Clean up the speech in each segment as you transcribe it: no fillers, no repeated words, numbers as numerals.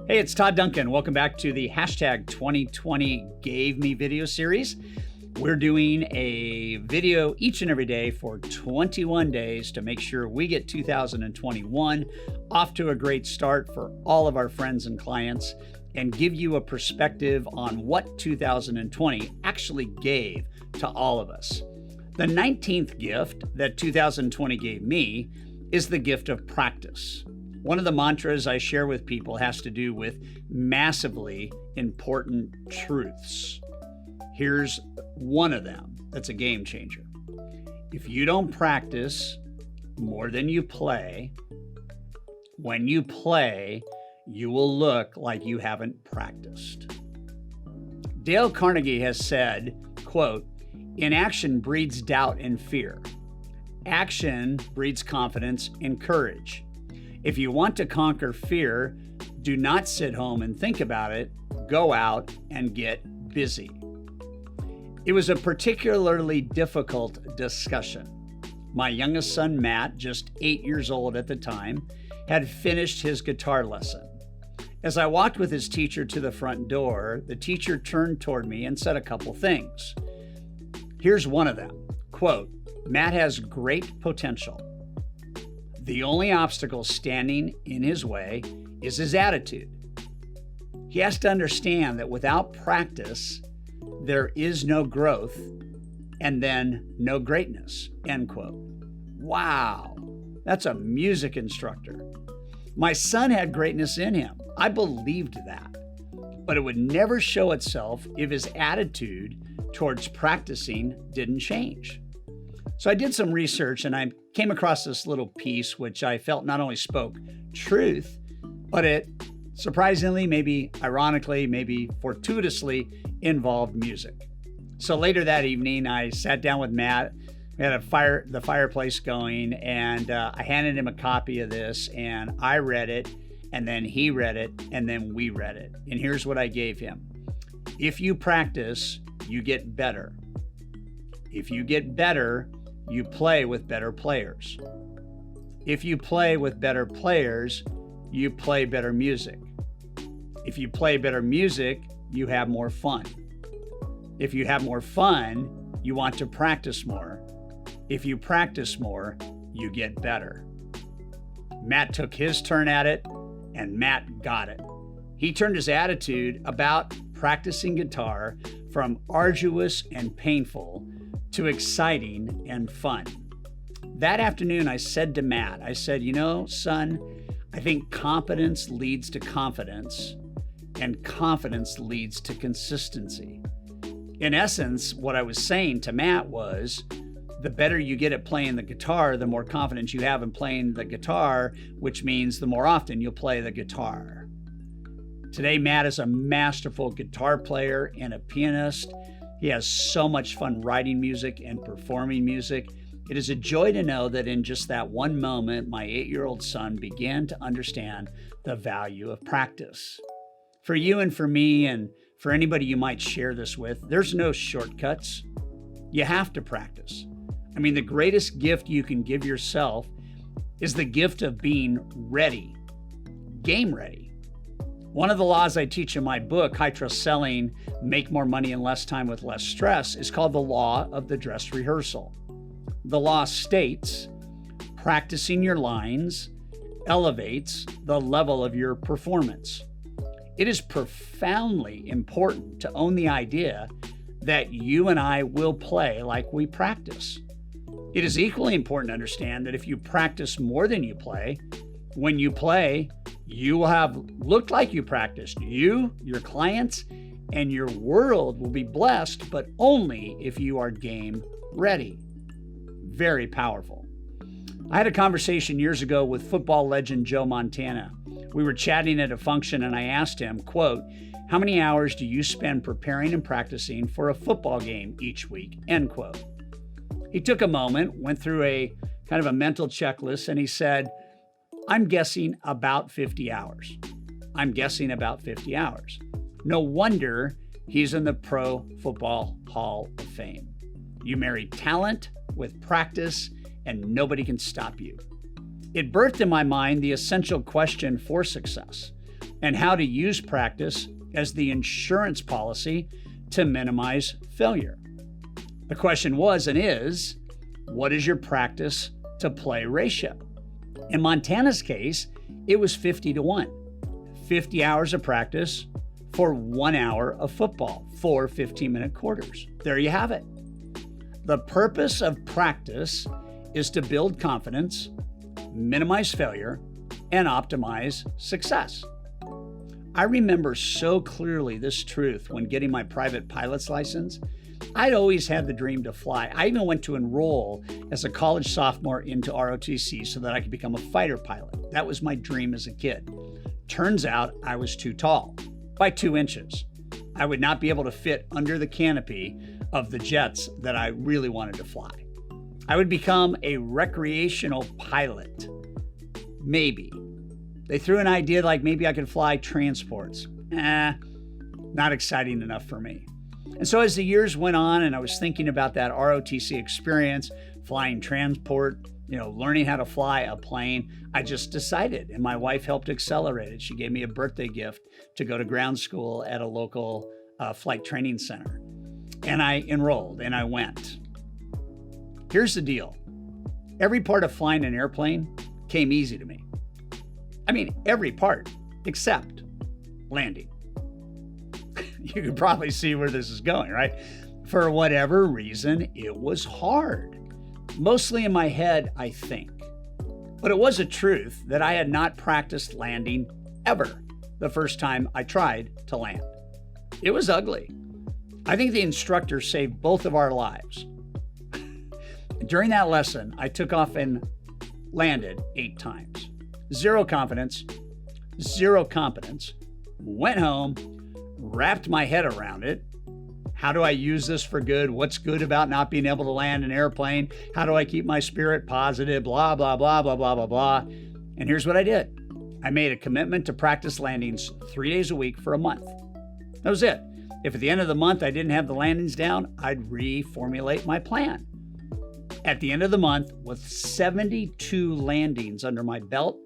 Hey, it's Todd Duncan. Welcome back to the hashtag 2020 Gave Me video series. We're doing a video each and every day for 21 days to make sure we get 2021 off to a great start for all of our friends and clients and give you a perspective on what 2020 actually gave to all of us. The 19th gift that 2020 gave me is the gift of practice. One of the mantras I share with people has to do with massively important truths. Here's one of them that's a game changer. If you don't practice more than you play, when you play, you will look like you haven't practiced. Dale Carnegie has said, quote, "Inaction breeds doubt and fear. Action breeds confidence and courage. If you want to conquer fear, do not sit home and think about it. Go out and get busy." It was a particularly difficult discussion. My youngest son, Matt, just 8 years old at the time, had finished his guitar lesson. As I walked with his teacher to the front door, the teacher turned toward me and said a couple things. Here's one of them, quote, "Matt has great potential. The only obstacle standing in his way is his attitude. He has to understand that without practice, there is no growth and then no greatness," end quote. Wow, that's a music instructor. My son had greatness in him. I believed that, but it would never show itself if his attitude towards practicing didn't change. So I did some research and I came across this little piece which I felt not only spoke truth, but it surprisingly, maybe ironically, maybe fortuitously involved music. So later that evening, I sat down with Matt. We had the fireplace going, and I handed him a copy of this, and I read it, and then he read it, and then we read it. And here's what I gave him. If you practice, you get better. If you get better, you play with better players. If you play with better players, you play better music. If you play better music, you have more fun. If you have more fun, you want to practice more. If you practice more, you get better. Matt took his turn at it, and Matt got it. He turned his attitude about practicing guitar from arduous and painful to exciting and fun. That afternoon, I said to Matt, I said, "You know, son, I think competence leads to confidence, and confidence leads to consistency." In essence, what I was saying to Matt was, the better you get at playing the guitar, the more confidence you have in playing the guitar, which means the more often you'll play the guitar. Today, Matt is a masterful guitar player and a pianist. He has so much fun writing music and performing music. It is a joy to know that in just that one moment, my 8-year-old son began to understand the value of practice. For you and for me and for anybody you might share this with, there's no shortcuts. You have to practice. I mean, the greatest gift you can give yourself is the gift of being ready, game ready. One of the laws I teach in my book, High Trust Selling, Make More Money in Less Time with Less Stress, is called the law of the dress rehearsal. The law states, practicing your lines elevates the level of your performance. It is profoundly important to own the idea that you and I will play like we practice. It is equally important to understand that if you practice more than you play, when you play, you will have looked like you practiced. You, your clients, and your world will be blessed, but only if you are game ready. Very powerful. I had a conversation years ago with football legend Joe Montana. We were chatting at a function and I asked him, quote, "How many hours do you spend preparing and practicing for a football game each week?" End quote. He took a moment, went through a kind of a mental checklist, and he said, "I'm guessing about 50 hours. I'm guessing about 50 hours. No wonder he's in the Pro Football Hall of Fame. You marry talent with practice, and nobody can stop you." It birthed in my mind the essential question for success. and how to use practice as the insurance policy to minimize failure. The question was and is, what is your practice to play ratio? In Montana's case, it was 50-1. 50 hours of practice for 1 hour of football, 4 15-minute quarters. There you have it. The purpose of practice is to build confidence, minimize failure, and optimize success. I remember so clearly this truth when getting my private pilot's license. I'd always had the dream to fly. I even went to enroll as a college sophomore into ROTC so that I could become a fighter pilot. That was my dream as a kid. Turns out I was too tall, by 2 inches. I would not be able to fit under the canopy of the jets that I really wanted to fly. I would become a recreational pilot. Maybe. They threw an idea like maybe I could fly transports. Not exciting enough for me. And so as the years went on and I was thinking about that ROTC experience, flying transport, learning how to fly a plane, I just decided, and my wife helped accelerate it. She gave me a birthday gift to go to ground school at a local flight training center. And I enrolled and I went. Here's the deal. Every part of flying an airplane came easy to me. I mean, every part except landing. You can probably see where this is going, right? For whatever reason, it was hard. Mostly in my head, I think. But it was a truth that I had not practiced landing ever the first time I tried to land. It was ugly. I think the instructor saved both of our lives. During that lesson, I took off and landed 8 times. Zero confidence, zero competence. Went home, wrapped my head around it. How do I use this for good? What's good about not being able to land an airplane? How do I keep my spirit positive? Blah, blah, blah, blah, blah, blah, blah. And here's what I did. I made a commitment to practice landings 3 days a week for a month. That was it. If at the end of the month I didn't have the landings down, I'd reformulate my plan. At the end of the month, with 72 landings under my belt,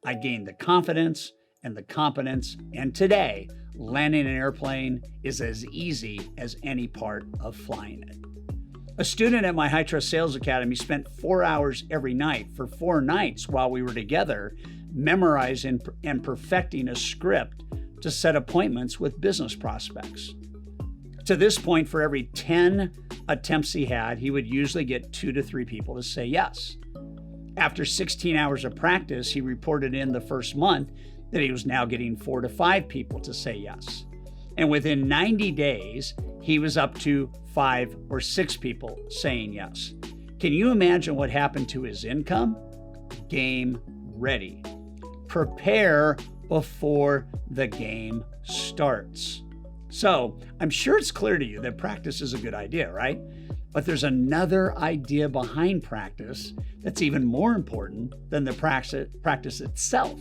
I gained the confidence and the competence, and today, landing an airplane is as easy as any part of flying it. A student at my High Trust Sales Academy spent 4 hours every night for 4 nights while we were together, memorizing and perfecting a script to set appointments with business prospects. To this point, for every 10 attempts he had, he would usually get 2 to 3 people to say yes. After 16 hours of practice, he reported in the first month that he was now getting 4 to 5 people to say yes. And within 90 days, he was up to 5 or 6 people saying yes. Can you imagine what happened to his income? Game ready. Prepare before the game starts. So I'm sure it's clear to you that practice is a good idea, right? But there's another idea behind practice that's even more important than the practice itself.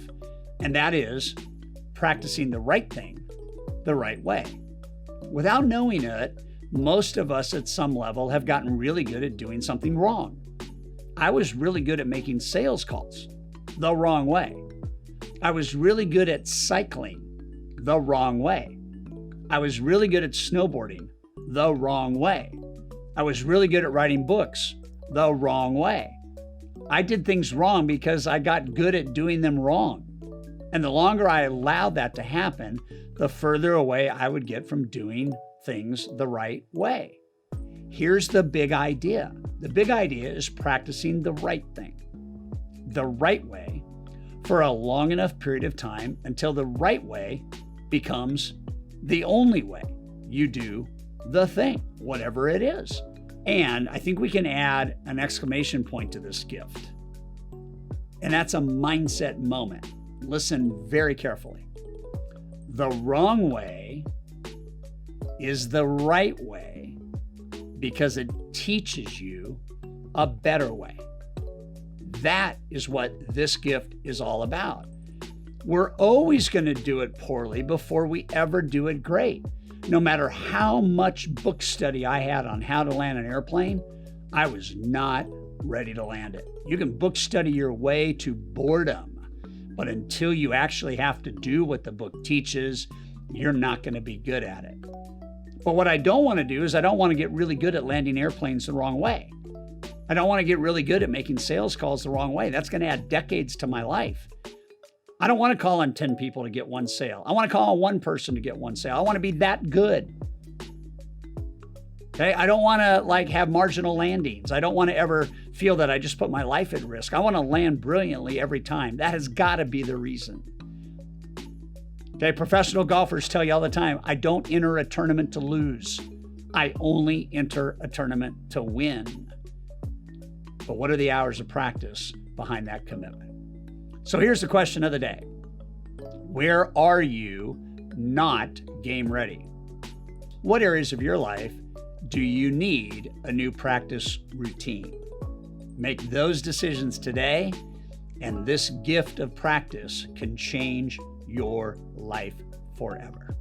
And that is practicing the right thing the right way. Without knowing it, most of us at some level have gotten really good at doing something wrong. I was really good at making sales calls the wrong way. I was really good at cycling the wrong way. I was really good at snowboarding the wrong way. I was really good at writing books the wrong way. I did things wrong because I got good at doing them wrong. And the longer I allowed that to happen, the further away I would get from doing things the right way. Here's the big idea. The big idea is practicing the right thing, the right way, for a long enough period of time until the right way becomes the only way you do the thing, whatever it is. And I think we can add an exclamation point to this gift. And that's a mindset moment. Listen very carefully. The wrong way is the right way because it teaches you a better way. That is what this gift is all about. We're always going to do it poorly before we ever do it great. No matter how much book study I had on how to land an airplane, I was not ready to land it. You can book study your way to boredom, But until you actually have to do what the book teaches, you're not going to be good at it. But what I don't want to do is I don't want to get really good at landing airplanes the wrong way. I don't want to get really good at making sales calls the wrong way. That's going to add decades to my life. I don't want to call on 10 people to get one sale. I want to call on one person to get one sale. I want to be that good. Okay? I don't want to have marginal landings. I don't want to ever feel that I just put my life at risk. I want to land brilliantly every time. That has got to be the reason. Okay, professional golfers tell you all the time, I don't enter a tournament to lose. I only enter a tournament to win. But what are the hours of practice behind that commitment? So here's the question of the day. Where are you not game ready? What areas of your life do you need a new practice routine? Make those decisions today, and this gift of practice can change your life forever.